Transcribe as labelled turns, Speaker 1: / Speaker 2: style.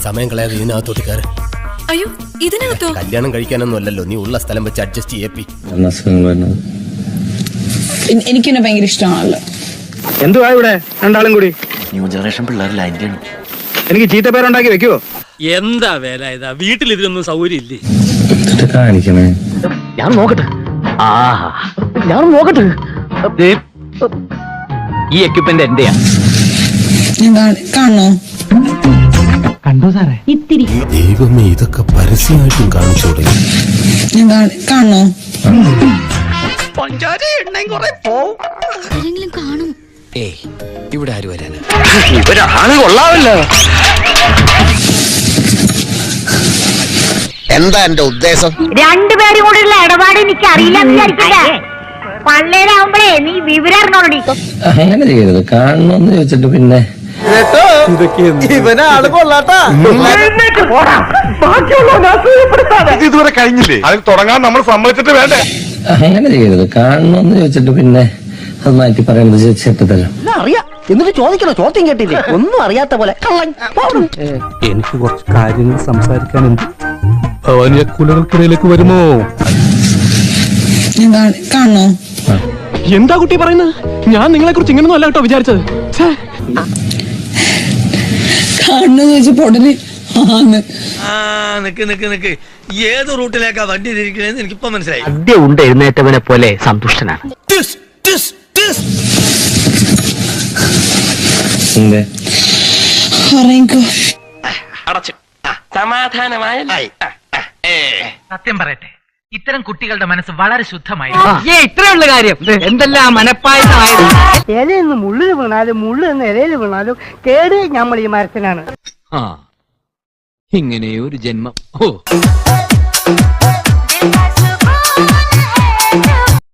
Speaker 1: സമയം കളയാതെ ഇതിനകത്തോട്ട് കയറി.
Speaker 2: അയ്യോ, ഇതിനകത്തോ?
Speaker 1: കല്യാണം കഴിക്കാനൊന്നും അല്ലല്ലോ, നീ ഉള്ള സ്ഥലം വെച്ച് അഡ്ജസ്റ്റ് ചെയ്യപ്പി.
Speaker 3: എനിക്കെന്നെ ഭയങ്കര ഇഷ്ടമാണല്ലോ.
Speaker 4: എന്തുവാ ഇവിടെ രണ്ടാളും കൂടി?
Speaker 5: ന്യൂ ജനറേഷൻ പിള്ളേരല്ല അതിന്റെയാണ്.
Speaker 4: എനിക്ക് ചീത്ത പേരുണ്ടാക്കി വെക്കുവോ?
Speaker 6: എന്താ വേല ഇതാ, വീട്ടിൽ ഇതിനൊന്നും സൗകര്യം ഇല്ലേ?
Speaker 5: കാണിക്കണേ,
Speaker 6: ഞാൻ നോക്കട്ടെ. ഞാൻ നോക്കട്ടെ. ഈ എക്യുപ്മെന്റ് എന്റെയാ.
Speaker 3: കാണണോ?
Speaker 6: കണ്ടോ സാറേ?
Speaker 3: ഇത്തിരി.
Speaker 1: ദൈവമേ, ഇതൊക്കെ പരസ്യമായിട്ടും കാണിച്ചു തുടങ്ങി.
Speaker 3: കാണണോ?
Speaker 2: കാണും.
Speaker 1: ഏയ്, ഇവിടെ ആര് വരാനാ?
Speaker 6: ഇവരാണ് കൊള്ളാമല്ലോ.
Speaker 1: എന്താ എന്റെ ഉദ്ദേശം?
Speaker 7: രണ്ടുപേരും കൂടെയുള്ള ഇടപാട് എനിക്ക് അറിയില്ല വിചാരിക്കില്ല. പള്ളേരാവുമ്പളേ നീ വിവരം അറിഞ്ഞോടി.
Speaker 5: അങ്ങനെ ചെയ്യരുത്. കാണണമെന്ന് ചോദിച്ചിട്ട് പിന്നെ
Speaker 4: ഇവനാള് കൊള്ളാട്ടാ.
Speaker 8: ഇതുവരെ കഴിഞ്ഞില്ലേ? അത് തുടങ്ങാൻ നമ്മൾ സമ്മതിച്ചിട്ട് വേണ്ടേ?
Speaker 5: അങ്ങനെ ചെയ്യരുത്. കാണണമെന്ന് ചോദിച്ചിട്ട് പിന്നെ അത് മാറ്റി പറയുന്നത് ചേട്ടത്തല്ല.
Speaker 6: അറിയാം എന്നിട്ട് ചോദിക്കണോ? ചോദ്യം കേട്ടില്ലേ? ഒന്നും അറിയാത്ത പോലെ.
Speaker 4: എനിക്ക് കുറച്ച് കാര്യങ്ങൾ സംസാരിക്കാനുണ്ട്. ഭവാനിയ കുലകൾക്കിടയിലേക്ക് വരുമോ?
Speaker 3: കാണണോ?
Speaker 6: എന്താ കുട്ടി പറയുന്നത്? ഞാൻ നിങ്ങളെ കുറിച്ച് ഇങ്ങനൊന്നും അല്ല കേട്ടോ വിചാരിച്ചത്.
Speaker 3: കാണണെന്ന് ചോദിച്ചപ്പോ ഉടനെ
Speaker 9: നിക്ക് ഏത് റൂട്ടിലേക്കാ വണ്ടി തിരിക്കണേന്ന് എനിക്കിപ്പോ മനസ്സിലായി.
Speaker 6: സദ്യ ഉണ്ട് എഴുന്നേറ്റവനെ പോലെ സന്തുഷ്ടനാണ്.
Speaker 10: സത്യം പറയട്ടെ, ഇത്തരം കുട്ടികളുടെ മനസ്സ് വളരെ ശുദ്ധമായി.
Speaker 6: ഇത്രയുള്ള കാര്യം എന്തെല്ലാം മനപ്പായമായത്.
Speaker 7: ഇലയിൽ നിന്ന് മുള്ളിൽ വീണാലും മുള്ളിൽ നിന്ന് ഇലയിൽ വീണാലും കേട് നമ്മൾ ഈ മരത്തിനാണ്.
Speaker 9: ഇങ്ങനെ ഒരു ജന്മം.